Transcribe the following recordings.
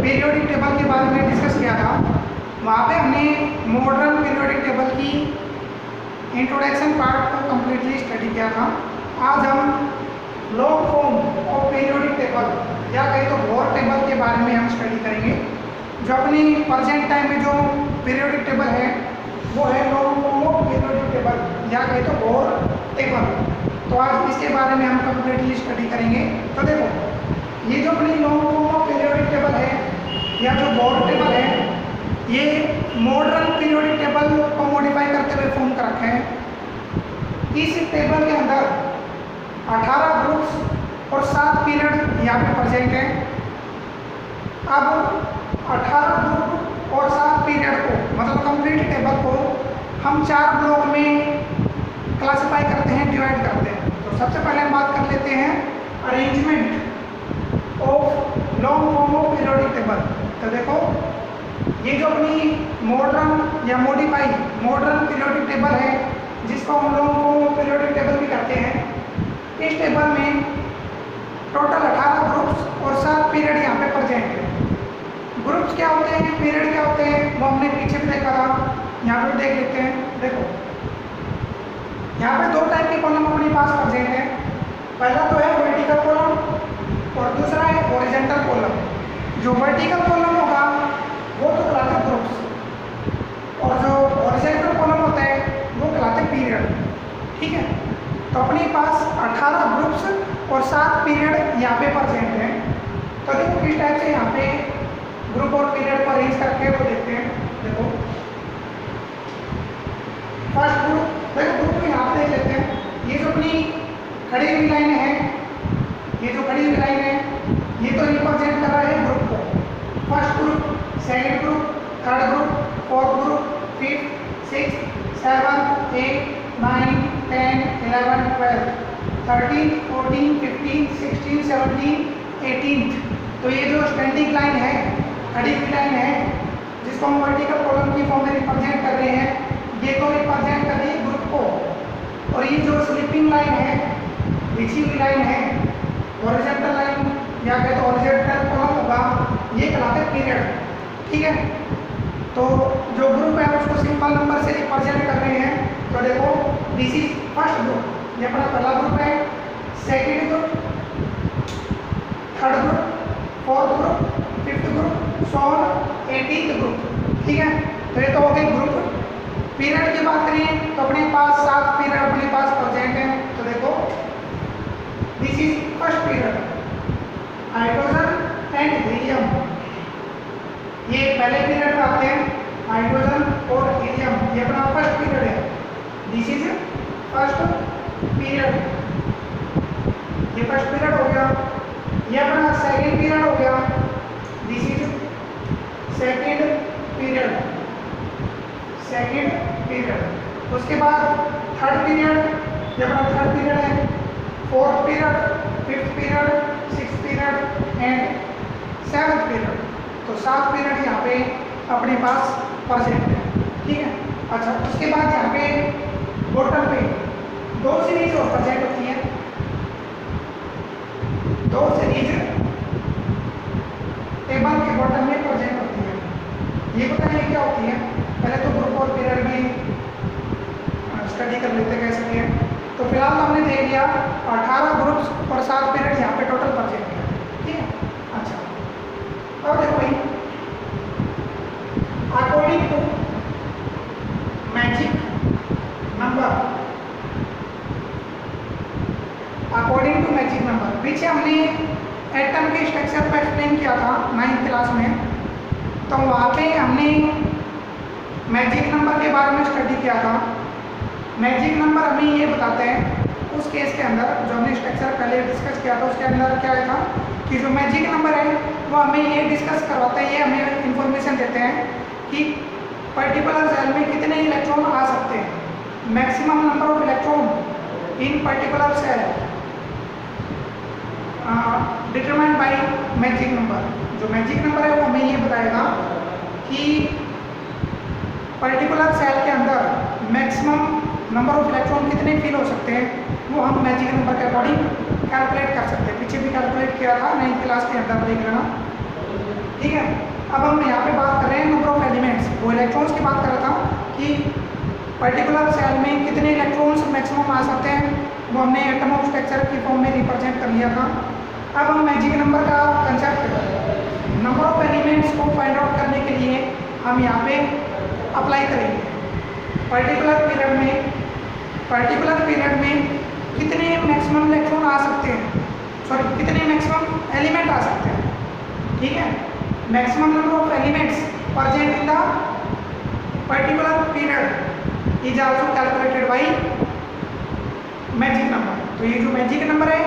Periodic table के बारे में डिस्कस किया था, वहाँ पे हमने मॉडर्न पीरियोडिक टेबल की इंट्रोडक्शन पार्ट को कम्प्लीटली स्टडी किया था। आज हम long form of periodic table या कहीं तो बोर टेबल के बारे में हम स्टडी करेंगे। जो अपनी प्रेजेंट टाइम में जो पीरियोडिक टेबल है वो है long form of periodic table या कहीं तो बोर टेबल। तो आज इसके बारे में हम कम्प्लीटली स्टडी करेंगे। तो देखो, ये जो अपनी long form of periodic table है या जो बोर टेबल है, ये मॉडर्न पीरियोडिक टेबल को मॉडिफाई करते हुए फॉर्म कर रखे हैं। इस टेबल के अंदर 18 ग्रुप्स और 7 पीरियड यहाँ पे प्रेजेंट हैं। अब 18 ग्रुप और 7 पीरियड को मतलब कंप्लीट टेबल को हम 4 ब्लॉक में क्लासिफाई करते हैं, डिवाइड करते हैं। तो सबसे पहले हम बात कर लेते हैं arrangement of long form of periodic table. तो देखो, ये जो अपनी मॉडर्न या मॉडिफाई मॉडर्न पीरियोडिक टेबल है, जिसको हम long form of periodic table भी कहते हैं, इस टेबल में टोटल 18 ग्रुप्स और 7 पीरियड यहाँ पे प्रेजेंट है। ग्रुप्स क्या होते हैं, पीरियड क्या होते हैं, वो हमने पीछे भी देखा था, यहाँ पे देख लेते हैं। देखो, यहाँ पे 2 टाइप के कॉलम अपने पास प्रेजेंट है। पहला तो है वर्टिकल कॉलम और दूसरा है हॉरिजॉन्टल कॉलम। जो वर्टिकल कॉलम होगा वो तो कहलाते ग्रुप्स और जो हॉरिजॉन्टल कॉलम होता है वो कहलाते पीरियड। ठीक है, तो अपने पास 18 ग्रुप्स और 7 पीरियड यहाँ पे प्रेजेंट है। तो देखो किस टाइप से यहाँ पे ग्रुप और पीरियड को अरेंज करके वो देखते हैं। देखो, फर्स्ट ग्रुप, देखो ग्रुप को यहाँ पे देख लेते हैं। ये जो अपनी खड़ी हुई लाइन है, ये जो खड़ी हुई लाइन है, ये तो रिप्रेजेंट कर रहा है ग्रुप को। First group, second group, third group, fourth group, fifth, six, 7, 8, 9, 10, 11, 12, 13, 14, 15, 16, 17, 18। तो ये जो स्टैंडिंग लाइन है, खड़ी हुई लाइन है, जिसको हम वर्टिकल कॉलम की फॉर्म में रिप्रेजेंट कर रहे हैं, ये तो रिप्रेजेंट कर रही है ग्रुप को। और ये जो स्लिपिंग लाइन है, बिछी हुई लाइन है, हॉरिजॉन्टल लाइन या कहते तो हॉरिजॉन्टल कॉलम होगा, ये कहलाते हैं पीरियड। ठीक है, तो जो ग्रुप है उसको सिंपल नंबर से रिप्रेजेंट कर रहे हैं। तो देखो, दिस इज फर्स्ट ग्रुप, ये अपना पहला ग्रुप है। Second group, third group, fourth group, fifth group, 18th group. ठीक है, तो ये तो हो गए ग्रुप। पीरियड की बात करें तो अपने पास 7 पीरियड अपने पास प्रेजेंट है। तो देखो, this is first period, hydrogen and helium. ये पहले पीरियड में आते हैं, हाइड्रोजन और हीलियम, ये अपना फर्स्ट पीरियड है। दिस इज फर्स्ट पीरियड, ये फर्स्ट पीरियड हो गया। ये अपना सेकेंड पीरियड हो गया, this is second period, second period. उसके बाद थर्ड पीरियड, ये अपना थर्ड पीरियड है। Fourth period, fifth period, sixth period and 7th period. तो 7 पीरियड यहाँ पे अपने पास प्रेजेंट है। ठीक है, अच्छा, उसके बाद यहाँ पे बॉटम पे 2 सीरीज और प्रेजेंट होती है। 2 सीरीज टेबल के बॉटम में प्रेजेंट होती है। ये पता नहीं क्या होती है, पहले तो ग्रुप और पीरियड में स्टडी कर लेते कैसे हैं। तो फिलहाल तो हमने देख लिया 18 ग्रुप्स और 7 पीरियड यहाँ पे टोटल प्रेजेंट है। ठीक है, अच्छा, अब देखो भाई, according to magic number, according to magic number, पीछे हमने एटम के स्ट्रक्चर को एक्सप्लेन किया था 9th क्लास में। तो वहाँ पे हमने मैजिक नंबर के बारे में स्टडी किया था। मैजिक नंबर हमें ये बताते हैं, उस केस के अंदर जो हमने स्ट्रक्चर पहले डिस्कस किया था उसके अंदर क्या था कि जो मैजिक नंबर है वो हमें ये डिस्कस करवाता है, ये हमें इंफॉर्मेशन देते हैं कि पर्टिकुलर सेल में कितने इलेक्ट्रॉन आ सकते हैं, maximum number of electron in particular shell determined by magic number. जो मैजिक नंबर है वो हमें ये बताएगा कि पर्टिकुलर सेल के अंदर मैक्सिमम नंबर ऑफ इलेक्ट्रॉन कितने फिल हो सकते हैं, वो हम मैजिक नंबर के अकॉर्डिंग कैलकुलेट कर सकते हैं। पीछे भी कैलकुलेट किया था 9th क्लास के अंदर, देख लेना। ठीक है। अब हम यहाँ पे बात कर रहे हैं नंबर ऑफ एलिमेंट्स, वो इलेक्ट्रॉन्स की बात कर रहा था कि पर्टिकुलर सेल में कितने इलेक्ट्रॉन्स मैक्सिमम आ सकते हैं, वो हमने एटम ऑफ स्ट्रक्चर की फॉर्म में रिप्रेजेंट कर लिया था। अब हम मैजिक नंबर का कंसेप्ट नंबर ऑफ एलिमेंट्स को फाइंड आउट करने के लिए हम यहाँ पे अप्लाई करेंगे। पर्टिकुलर पीरियड में कितने मैक्सिमम इलेक्ट्रॉन आ सकते हैं, सॉरी कितने मैक्सिमम एलिमेंट आ सकते हैं, ठीक है। Maximum number of elements present in the particular period is also calculated by magic number. तो ये जो मैजिक नंबर है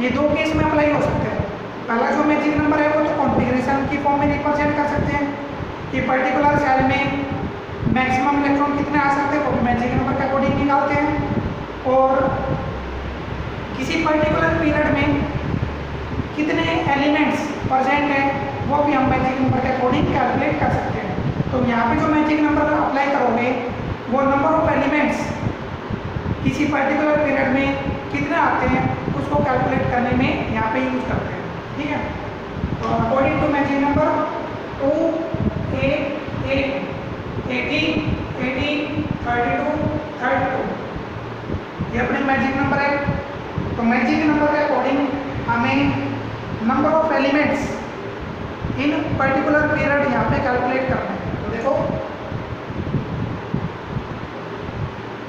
ये दो केस में अप्लाई हो सकते हैं। पहला जो मैजिक नंबर है वो तो कॉन्फ़िगरेशन की फॉर्म में रिप्रेजेंट कर सकते हैं कि पर्टिकुलर सेल में मैक्सिमम इलेक्ट्रॉन कितने आ सकते हैं, वो मैजिक नंबर के अकॉर्डिंग निकालते हैं। और किसी पर्टिकुलर पीरियड में कितने एलिमेंट्स प्रेजेंट हैं वो भी हम मैजिक नंबर के अकॉर्डिंग कैलकुलेट कर सकते हैं। तो यहाँ पे जो मैजिक नंबर अप्लाई करोगे वो नंबर ऑफ एलिमेंट्स किसी पर्टिकुलर पीरियड में कितने आते हैं उसको कैलकुलेट करने में यहाँ पे यूज करते हैं, ठीक है। तो अकॉर्डिंग टू मैजिक नंबर 2, 8, 8, 18, 18, 32, 32 ये अपने मैजिक नंबर है। तो मैजिक नंबर के अकॉर्डिंग हमें number of elements in particular period यहाँ पे कैलकुलेट करना है। तो देखो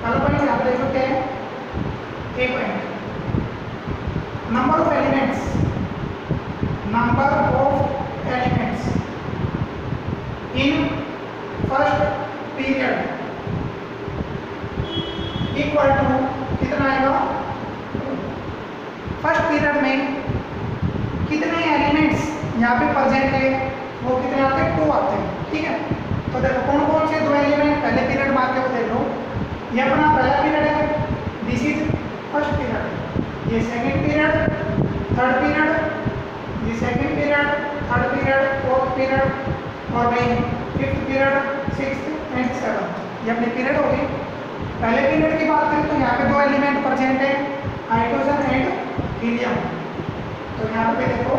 पहला पॉइंट यहाँ पे देखो क्या है, एक point number of elements in first period equal to कितना आएगा, फर्स्ट पीरियड में कितने एलिमेंट्स यहाँ पे प्रेजेंट है वो कितने आते हैं, 2 आते हैं, ठीक है। तो देखो कौन कौन से 2 एलिमेंट पहले पीरियड में आते हो, देख लो ये अपना पहला पीरियड है, दिस इज फर्स्ट पीरियड, ये सेकंड पीरियड, थर्ड पीरियड, ये second period, third period, fourth period और भाई fifth period, sixth and seventh, ये अपने पीरियड हो गए। पहले पीरियड की बात करें तो यहाँ पे 2 एलिमेंट प्रेजेंट है, हाइड्रोजन एंड हीलियम। तो यहाँ पे देखो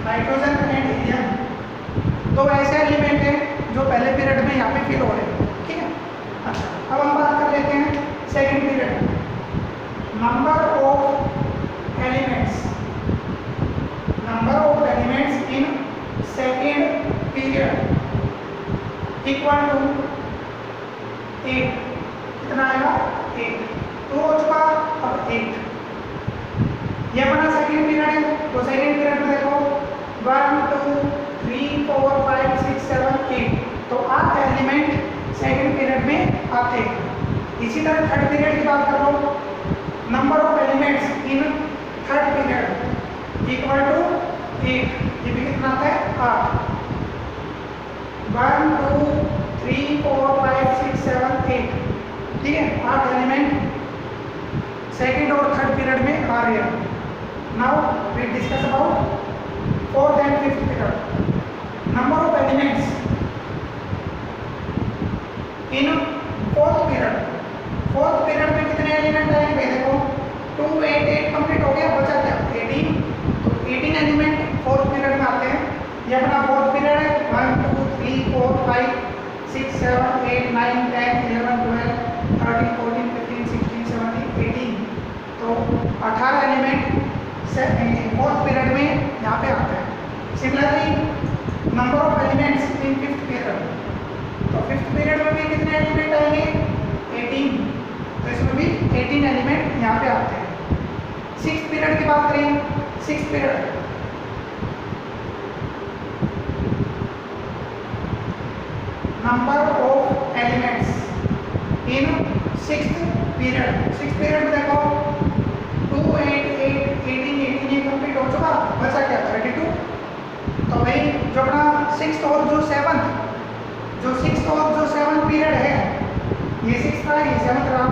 हाइड्रोजन एंड हीलियम 2 ऐसे एलिमेंट हैं जो पहले पीरियड में यहाँ पे फिल हो रहे हैं, ठीक है। अच्छा अब हम बात कर लेते हैं second period, number of elements in second period equal to 8, कितना आएगा 8, तो हो चुका अब 8, ये अपना सेकंड पीरियड है। तो सेकंड पीरियड में देखो 1, 2, 3, 4, 5, 6, 7, 8 तो 8 एलिमेंट सेकंड पीरियड में आते हैं। इसी तरह थर्ड पीरियड की बात कर लो, number of elements in third period equal to 8, ये भी कितना आता है 8, 1, 2, 3, 4, 5, 6, 7, 8, ठीक है। 8 एलिमेंट सेकंड और थर्ड पीरियड में आ रहे हैं। Now we discuss about fourth and fifth period, number of elements in fourth period में कितने एलिमेंट आएंगे, देखो 2, 8, 8 कंप्लीट हो गया, बचा क्या 18, तो 18 एलिमेंट फोर्थ पीरियड में आते हैं। ये अपना फोर्थ पीरियड है, 1, 2, 3, 4, 5, 6, 7, 8, 9, 10, 11, 12, 13, 14, 15, 16, 17, 18 तो 18 एलिमेंट फोर्थ पीरियड में यहाँ पे आते हैं। Similarly number of elements in fifth period, तो फिफ्थ पीरियड में भी कितने एलिमेंट आएंगे 18, तो इसमें भी 18 एलिमेंट यहाँ पे आते हैं। सिक्स्थ पीरियड की बात करें, sixth period number of elements in sixth period में देखो 2, 8, 8, 18, 18 ये कंप्लीट हो चुका, बचा क्या 32। तो भाई जो अपना सिक्स्थ और जो सेवंथ पीरियड है, ये सिक्स्थ रहा ये सेवंथ रहा,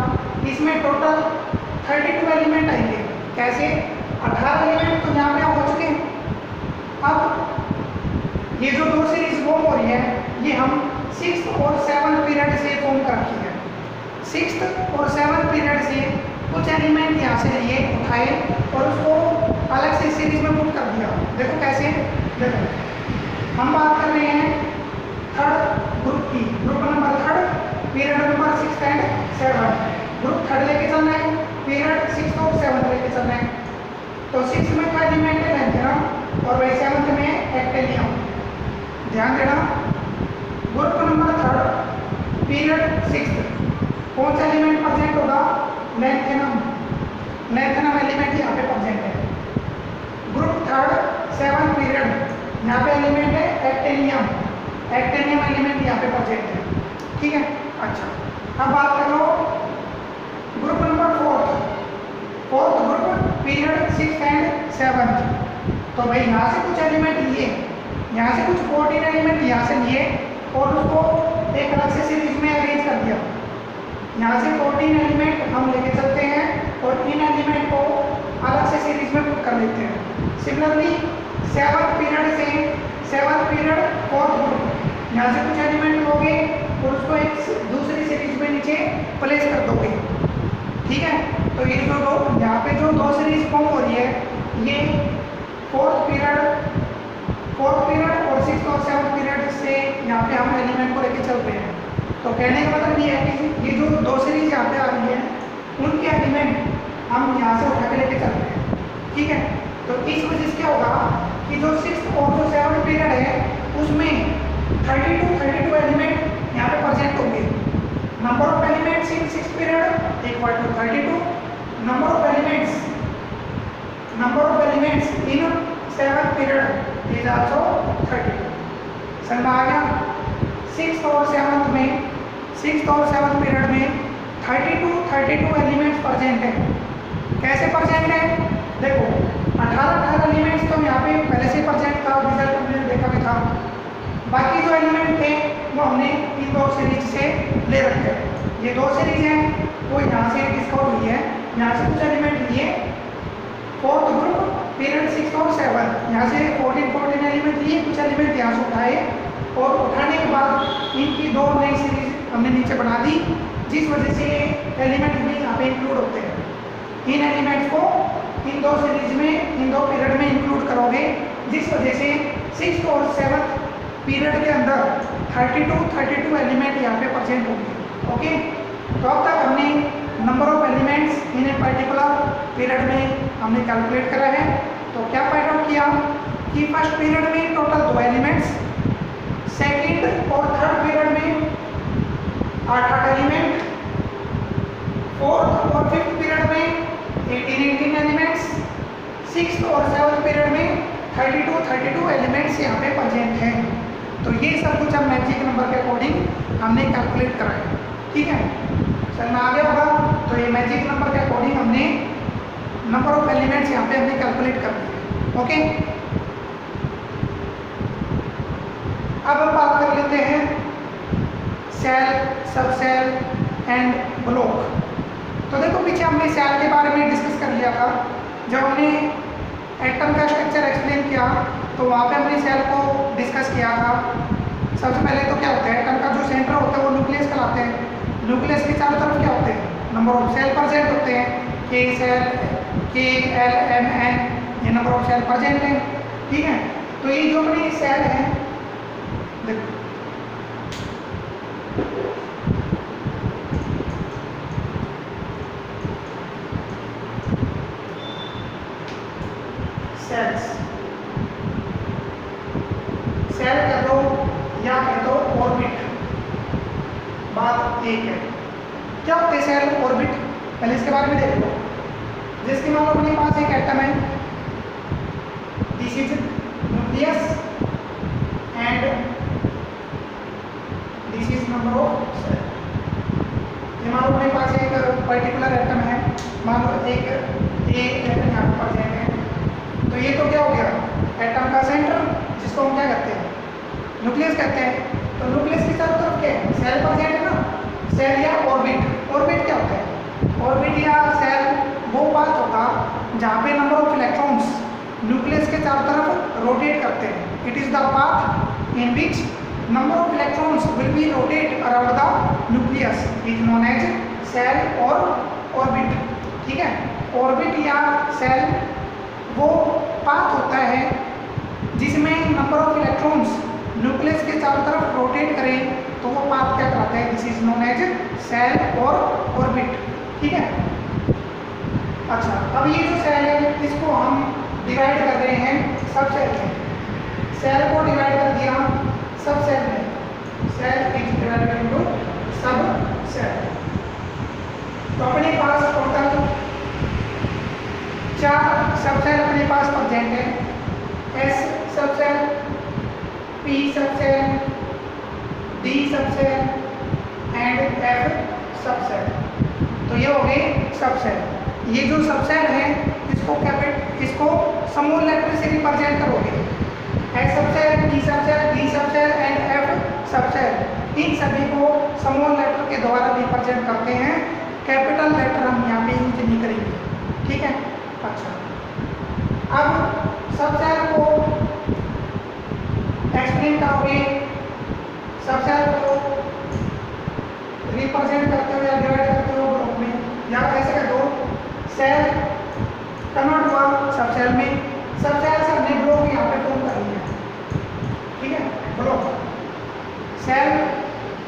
इसमें टोटल 32 एलिमेंट आएंगे। कैसे 18 एलिमेंट तो यहाँ पे हो चुके हैं। अब ये जो 2 सीरीज फॉर्म हो रही है ये हम सिक्स्थ और सेवंथ पीरियड से फॉर्म कर रखी है। सिक्स्थ और सेवंथ पीरियड से कुछ एलिमेंट यहाँ से लिए उठाए और उसको अलग से सीरीज में पुट कर दिया। देखो कैसे, देखो हम बात कर रहे हैं थर्ड ग्रुप की, group number third, period number 6 and 7। Group third लेके चलना है, पीरियड 6 और 7 लेके चलना है। तो 6 में क्या एलिमेंट है? लैंथेनम, और वही 7 में एक्टिनियम। ध्यान देना, ग्रुप नंबर थर्ड, पीरियड 6, कौन सा एलिमेंट प्रेजेंट होगा? लैंथेनम। लैंथेनम एलिमेंट यहाँ पे प्रेजेंट है। ग्रुप थर्ड 7 पीरियड, यहाँ पे एलिमेंट है एक्टिनियम। एक्टिनियम एलिमेंट यहाँ पे प्रेजेंट है, ठीक है। अच्छा, अब बात करो group number fourth group, period 6 and 7। तो भाई यहाँ से कुछ एलिमेंट लिए, यहाँ से कुछ 14 एलिमेंट यहाँ से लिए और उसको एक अलग से सीरीज में अरेंज कर दिया। यहाँ से 14 एलिमेंट हम लेके चलते हैं और इन एलिमेंट को अलग से सीरीज में पुट कर लेते हैं। सिमिलरली 7 पीरियड से 7 पीरियड फोर्थ ग्रुप, यहाँ से कुछ एलिमेंट लोगे और उसको एक दूसरी सीरीज में नीचे प्लेस कर दोगे, ठीक है। तो ये जो दो यहाँ पे जो दो सीरीज फॉर्म हो रही है, ये फोर्थ पीरियड और 6 और 7 पीरियड से यहाँ पे हम एलिमेंट को लेके चल रहे हैं। तो कहने का मतलब ये है कि ये जो दो सीरीज यहाँ पे आ रही है, उनके एलिमेंट हम यहाँ से उठा के लेके चल रहे हैं, ठीक है। तो इस वजह से क्या होगा कि जो 6 और जो 7 पीरियड है उसमें 32 एलिमेंट यहाँ पे प्रेजेंट होंगे। Number of elements in 6 period equal to 32, number of elements in 7 period is also 32। समझ में आ गया? 6 और 7 पीरियड में 32 एलिमेंट्स प्रेजेंट है। कैसे प्रेजेंट है? देखो 18 एलिमेंट्स तो यहाँ पे पहले से प्रेजेंट था, रिजल्ट हमने देखा भी था। बाकी जो एलिमेंट थे वो हमने इन दो सीरीज से ले रखे हैं। ये दो सीरीज हैं वो यहाँ से डिस्कवर हुई है, यहाँ से कुछ एलिमेंट लिए फोर्थ ग्रुप, पीरियड 6 और 7, यहाँ से 14 एलिमेंट लिए, कुछ एलिमेंट यहाँ से उठाए और उठाने के बाद इनकी दो नई सीरीज हमने नीचे बना दी, जिस वजह से एलिमेंट भी यहाँ पे इंक्लूड होते हैं। इन एलिमेंट्स को इन दो सीरीज में, इन दो पीरियड में इंक्लूड करोगे, जिस वजह से 6 और 7 पीरियड के अंदर 32 एलिमेंट यहाँ पे प्रेजेंट होंगे। ओके, तो अब तक हमने number of elements in a particular period में हमने कैलकुलेट करा है। तो क्या फाइंड आउट किया कि फर्स्ट पीरियड में टोटल 2 एलिमेंट्स, सेकंड और थर्ड पीरियड में 8 एलिमेंट, फोर्थ और फिफ्थ पीरियड में 18 एलिमेंट्स, 6th और 7th पीरियड में 32 एलिमेंट्स यहाँ पे प्रेजेंट हैं। तो ये सब कुछ हम मैजिक नंबर के अकॉर्डिंग हमने कैलकुलेट करा है, ठीक है। समझ में आ गया होगा? तो ये मैजिक नंबर के अकॉर्डिंग हमने नंबर ऑफ एलिमेंट्स यहाँ पे हमने कैलकुलेट कर दिए। ओके, अब हम बात कर लेते हैं सेल, सब सेल एंड ब्लॉक। तो देखो पीछे हमने सेल के बारे में डिस्कस कर लिया था। जब हमने एटम का स्ट्रक्चर एक्सप्लेन किया तो वहाँ पे हमने सेल को डिस्कस किया था। सबसे पहले तो क्या होता है, एटम का जो सेंटर होता है वो न्यूक्लियस कहलाते हैं। न्यूक्लियस के चारों तरफ क्या होते हैं? नंबर ऑफ सेल प्रेजेंट होते हैं, K shell, K, L, M, N, ये नंबर ऑफ सेल प्रेजेंट है, ठीक है। तो ये जो अपनी सेल है, देखो सेल्स, सेल कह दो या कह दो ऑर्बिट, बात एक है। क्या होते हैं सेल, ऑर्बिट? पहले इसके बारे में देख लो। जिसके मान लो अपने पास एक एटम है, this is nucleus and this is number of shell. ये मान लो अपने पास एक पर्टिकुलर एटम है, मान लो एक एटम यहाँ पर प्रेजेंट है। तो ये तो क्या हो गया, एटम का सेंटर, जिसको हम क्या कहते हैं, न्यूक्लियस कहते हैं। तो न्यूक्लियस की चारों तरफ क्या है, सेल प्रेजेंट है ना। सेल या ऑर्बिट, ऑर्बिट क्या होता है? ऑर्बिट या सेल वो बात होगा जहाँ पे नंबर ऑफ इलेक्ट्रॉन्स न्यूक्लियस के चारों तरफ रोटेट करते हैं। It is the path in which number of electrons will be rotate around the nucleus, is known as shell और ऑर्बिट, ठीक है। ऑर्बिट या सेल वो पाथ होता है जिसमें नंबर ऑफ इलेक्ट्रॉन्स न्यूक्लियस के चारों तरफ रोटेट करें तो वो पाथ क्या कहलाता है? This is known as shell और ऑर्बिट। ठीक है। अच्छा, अब ये जो सेल है इसको हम डिवाइड कर रहे हैं सब सेल में। सेल को डिवाइड कर दिया सब सेल में, shell is divided into sub shell. तो अपने पास टोटल 4 सब सेल अपने पास प्रेजेंट है। S sub shell, P sub shell, D sub shell and F sub shell. तो ये हो गए सब सेल। ये जो सब सेल है इसको स्मॉल लेटर से रिप्रेजेंट करोगे। S sub shell, P sub shell, D sub shell and F sub cell, इन सभी को स्मॉल लेटर के द्वारा रिप्रेजेंट करते हैं। कैपिटल लेटर हम यहाँ पे यूज नहीं करेंगे। ठीक है। अच्छा, अब सब सेल को एक्सप्लेन करोगे। सब सेल को रिप्रेजेंट करते हो या डिवाइड करते हो ग्रुप में, या कैसे कर दो, सेल कन्वर्ट हुआ सब सेल में। सब सेल से हमने ब्लॉक यहाँ पे फॉर्म कर लिया। ठीक है, ब्लॉक सेल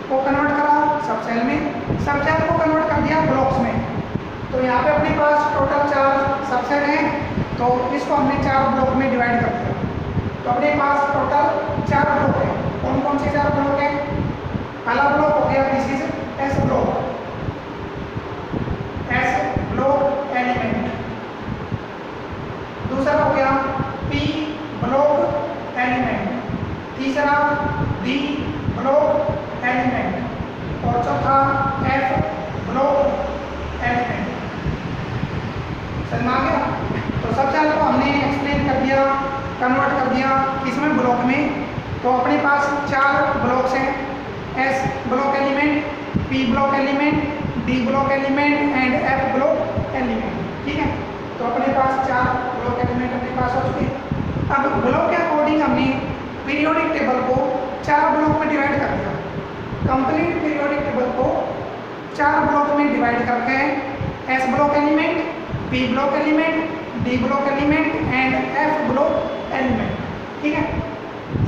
को कन्वर्ट करा सब सेल में, सब सेल को कन्वर्ट कर दिया ब्लॉक्स में। तो यहाँ पे अपने पास टोटल 4 सब सेल हैं, तो इसको हमने 4 ब्लॉक में डिवाइड कर दिया। तो अपने पास टोटल 4 ब्लॉक हैं। कौन कौन से 4 ब्लॉक हैं? पहला ब्लॉक हो गया this is S block, S block element. दूसरा हो गया पी ब्लॉक एलिमेंट, तीसरा डी ब्लॉक एलिमेंट और चौथा एफ ब्लॉक एलिमेंट। समझ आ गया? तो सब सेल को हमने एक्सप्लेन कर दिया, कन्वर्ट कर दिया किसमें? ब्लॉक में। तो अपने पास 4 ब्लॉक्स हैं, S block element, P block element, D block element and F block element. ठीक है। तो अपने पास 4 ब्लॉक एलिमेंट अपने पास हो चुके। अब ब्लॉक के अकॉर्डिंग हमने पीरियोडिक टेबल को 4 ब्लॉक में डिवाइड कर दिया। कंप्लीट पीरियोडिक टेबल को 4 ब्लॉक में डिवाइड करके S block element, P block element, D block element and F block element. ठीक है।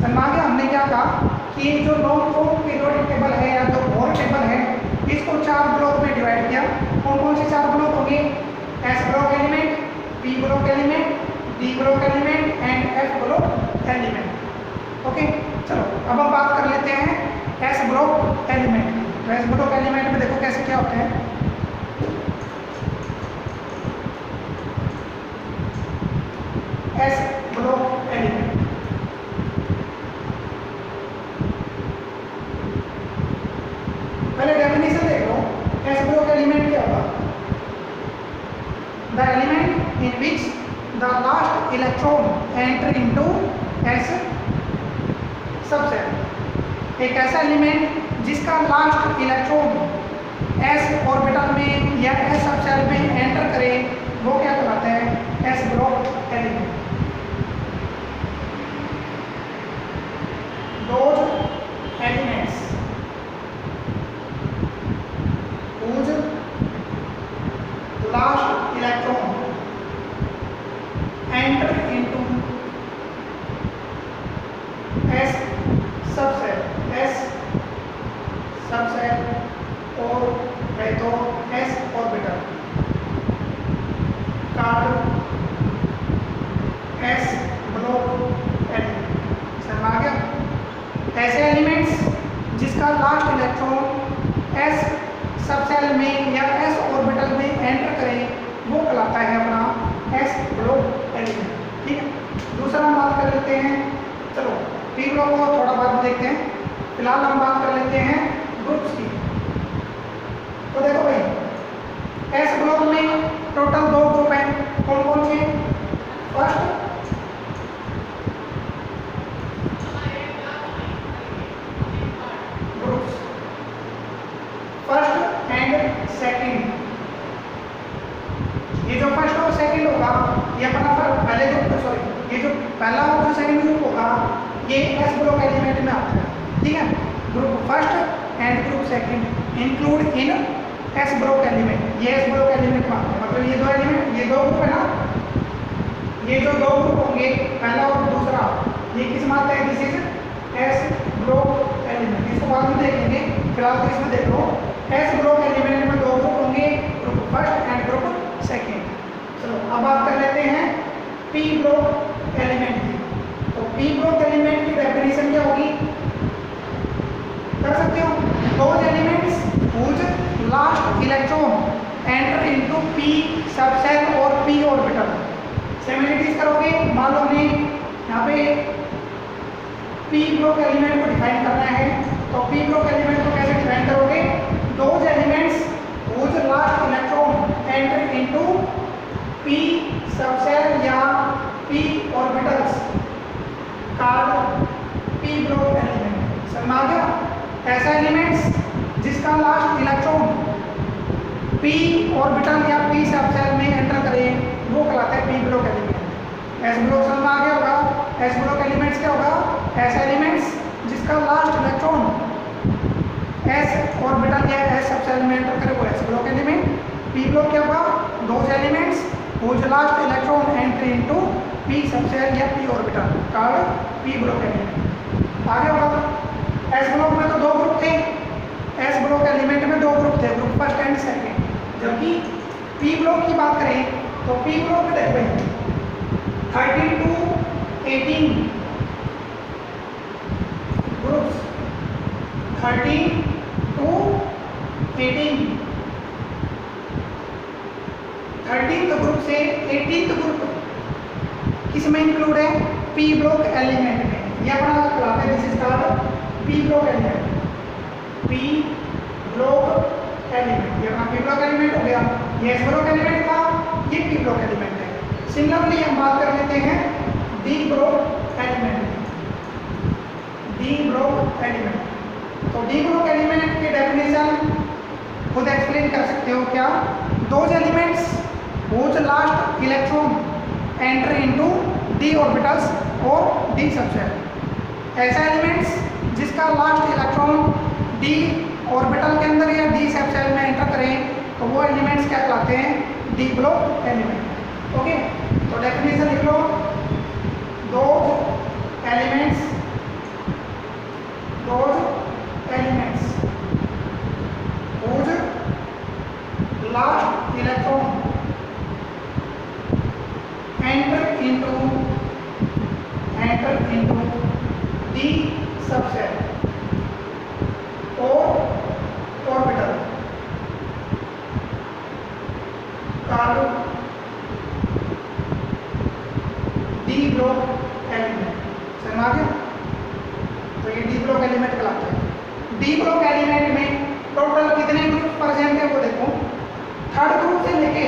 समझ गया? हमने क्या कहा कि जो नॉन फॉर्म पीरियोडिक टेबल है या जो बोर टेबल है इसको 4 ब्लॉक में डिवाइड किया। कौन कौन से 4 ब्लॉक होंगे? S block element, P block element, D block element and F block element. Okay, चलो अब हम बात कर लेते हैं एस ब्लॉक एलिमेंट। तो एस ब्लॉक एलिमेंट में देखो कैसे क्या होते हैं। एस ब्लॉक एलिमेंट, पहले डेफिनेशन देख लो। एस ब्लॉक एलिमेंट क्या होगा? The element in which the last electron enter into S sub cell. एक ऐसा एलिमेंट जिसका लास्ट इलेक्ट्रॉन एस ऑर्बिटल में या एस सब सेल में एंटर करे वो क्या कहलाता है? S block element. Those elements whose last electron enter into S subset, S subset और कहे तो S orbital called S block element। समझ आ गया? ऐसे एलिमेंट्स जिसका last electron S sub shell में या एस ऑर्बिटल में एंटर करे वो कहलाता है अपना एस ब्लॉक एलिमेंट। ठीक है। दूसरा हम बात कर लेते हैं, चलो पी ब्लॉक को थोड़ा बाद में देखते हैं, फिलहाल हम बात कर लेते हैं ग्रुप्स की। तो देखो भाई एस ब्लॉक में टोटल 2 ग्रुप हैं। कौन कौन से? First first and second. ये जो फर्स्ट और सेकंड होगा ये अपना पहले जो सॉरी ये जो पहला और जो सेकंड ग्रुप होगा ये एस ब्लॉक एलिमेंट में आता है। ठीक है। Group first and group second include in S block element. ये एस ब्लॉक एलिमेंट में आता है। मतलब ये 2 एलिमेंट, ये 2 ग्रुप है ना, ये जो 2 ग्रुप होंगे पहला और दूसरा ये किस में आता है? This is S block element. इसको बाद में देख लेंगे, फिलहाल तो इसमें देख लो। एस ब्लॉक एलिमेंट में दो ग्रुप होंगे, group first and group second. चलो अब बात कर लेते हैं पी ब्लॉक एलिमेंट की। तो पी ब्लॉक एलिमेंट की डेफिनेशन क्या होगी? कर सकते हो, those elements whose last electron enter into P subshell और पी ऑर्बिटल। सिमिलरिटीज करोगे, मान लो हमने यहाँ पे पी ब्लॉक एलिमेंट को डिफाइन करना है, तो पी ब्लॉक एलिमेंट को कैसे डिफाइन करोगे? Those elements whose last electron enter into P subshell या p orbitals called p block element. समझ आ गया? ऐसा एलिमेंट्स जिसका लास्ट इलेक्ट्रॉन पी ऑर्बिटल या पी सबसेल में एंटर करे वो कहलाता है p block element. S block समझ में आ गया होगा। एस ब्लॉक एलिमेंट्स क्या होगा? ऐसा एलिमेंट्स जिसका लास्ट इलेक्ट्रॉन एस ऑर्बिटल या एस सबसेल में एंटर करे वो S block element. P block क्या होगा? Those elements whose last electron entry into p subshell या p orbital called p block element. आगे होगा, s ब्लॉक में तो दो ग्रुप थे, s ब्लॉक एलिमेंट में दो ग्रुप थे, ग्रुप फर्स्ट एंड सेकंड। जबकि p ब्लॉक की बात करें तो p ब्लॉक में देखते हैं 13 to 18 groups, 13 to 18 13th group से 18th ग्रुप किस में इंक्लूड है? पी ब्लॉक एलिमेंट में। ये अपना कहलाता है, this is called p block element. P block element, ये अपना पी ब्लॉक एलिमेंट हो गया। ये एस ब्लॉक एलिमेंट था, ये पी ब्लॉक एलिमेंट है। सिमिलरली हम बात कर लेते हैं D block element. D block element, तो डी ब्लॉक एलिमेंट की डेफिनेशन खुद एक्सप्लेन कर सकते हो क्या? Those elements whose last electron enter into d orbitals और d सबसेल। ऐसा एलिमेंट्स जिसका लास्ट इलेक्ट्रॉन d ऑर्बिटल के अंदर या d सबसेल में एंटर करें तो वो एलिमेंट्स क्या कहलाते हैं? d block element. ओके, तो डेफिनेशन लिख लो। Those elements whose last electron enter into d subshell और orbital called D block element. समझ आ गया? तो ये डी ब्लॉक एलिमेंट कहलाता है। डी ब्लॉक एलिमेंट में टोटल कितने ग्रुप प्रेजेंट है वो देखो। थर्ड ग्रुप से लेके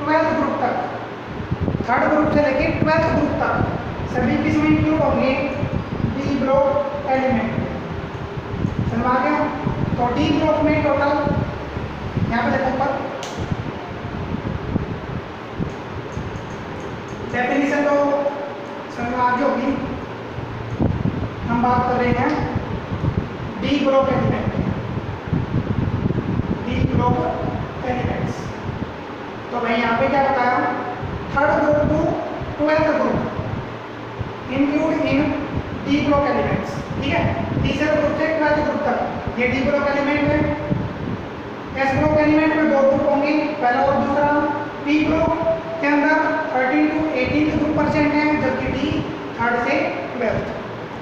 12th ग्रुप तक, थर्ड ग्रुप से लेके 12th ग्रुप तक सभी किस में इंक्लूड होंगे? D block element. समझ आ गया? तो डी ब्लॉक में टोटल यहाँ पे देखो ऊपर डेफिनेशन तो समझ आ गई होगी। हम बात कर रहे हैं D block element, D block elements. तो भाई यहाँ पे क्या बताया? Third group to 12th group include in D block elements. ठीक है, तीसरे ग्रुप से 12th ग्रुप तक ये डी ब्लॉक एलिमेंट है। एस ब्लॉक एलिमेंट में दो ग्रुप होंगे, पहला और दूसरा। पी ब्लॉक के अंदर 13 to 18 ग्रुप परसेंट है, जबकि डी थर्ड से 12th।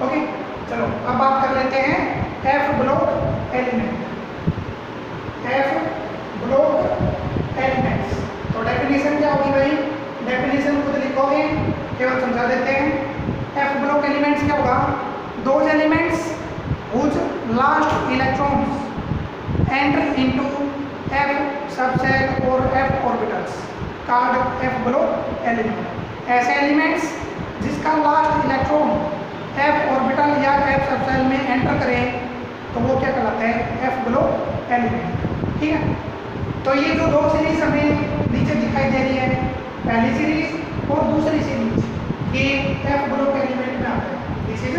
ओके, चलो अब बात कर लेते हैं F block element. F block elements, तो डेफिनेशन क्या होगी भाई? डेफिनेशन खुद लिखोगे, केवल समझा देते हैं। एफ ब्लॉक एलिमेंट्स क्या होगा? Those elements whose last electrons enter into f subshell और f orbitals called f block element। ऐसे एलिमेंट्स जिसका लास्ट इलेक्ट्रॉन f ऑर्बिटल या f सबसेल में एंटर करे तो वो क्या कहलाता है? f block element. ठीक है, तो ये जो दो सीरीज हमें नीचे दिखाई दे रही है, पहली सीरीज और दूसरी सीरीज, ये f ब्लॉक एलिमेंट में आता है। This is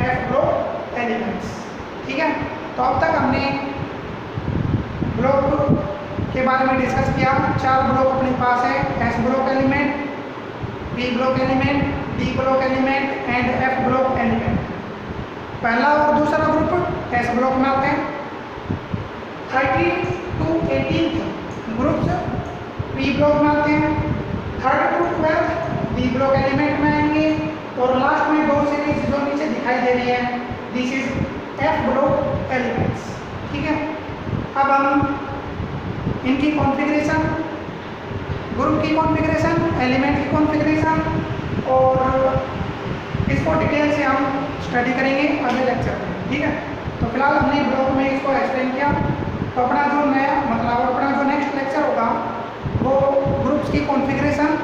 f block elements. ठीक है, तो अब तक हमने ब्लॉक के बारे में डिस्कस किया। 4 ब्लॉक अपने पास है, S block element, P block element, D block element and F block element. पहला और दूसरा ग्रुप एस ब्लॉक में आते हैं। 13 to 18 ग्रुप्स पी ब्लॉक में आते हैं। 3rd to 12 D block element में आएंगे और लास्ट में 2 सीरीज जो नीचे दिखाई दे रही है this is F block elements. ठीक है, अब हम इनकी कॉन्फ़िगरेशन, ग्रुप की कॉन्फ़िगरेशन, एलिमेंट की कॉन्फ़िगरेशन और इसको डिटेल से हम स्टडी करेंगे अगले लेक्चर में। ठीक है, तो फिलहाल हमने ब्लॉक में इसको एक्सप्लेन किया। तो अपना जो नया मतलब अपना जो नेक्स्ट लेक्चर होगा वो ग्रुप्स की कॉन्फ़िगरेशन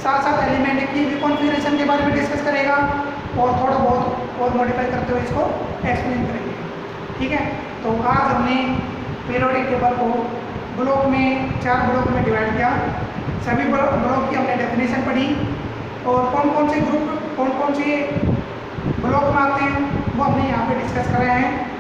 साथ साथ एलिमेंट की भी कॉन्फ़िगरेशन के बारे में डिस्कस करेगा और थोड़ा बहुत और मॉडिफाई करते हुए इसको एक्सप्लेन करेंगे। ठीक है, तो आज हमने पीरियोडिक टेबल को ब्लॉक में 4 ब्लॉक में डिवाइड किया। सभी ब्लॉक की हमने डेफिनेशन पढ़ी और कौन कौन से ग्रुप कौन कौन से ब्लॉक में आते हैं वो हमने यहाँ पे डिस्कस कर रहे हैं।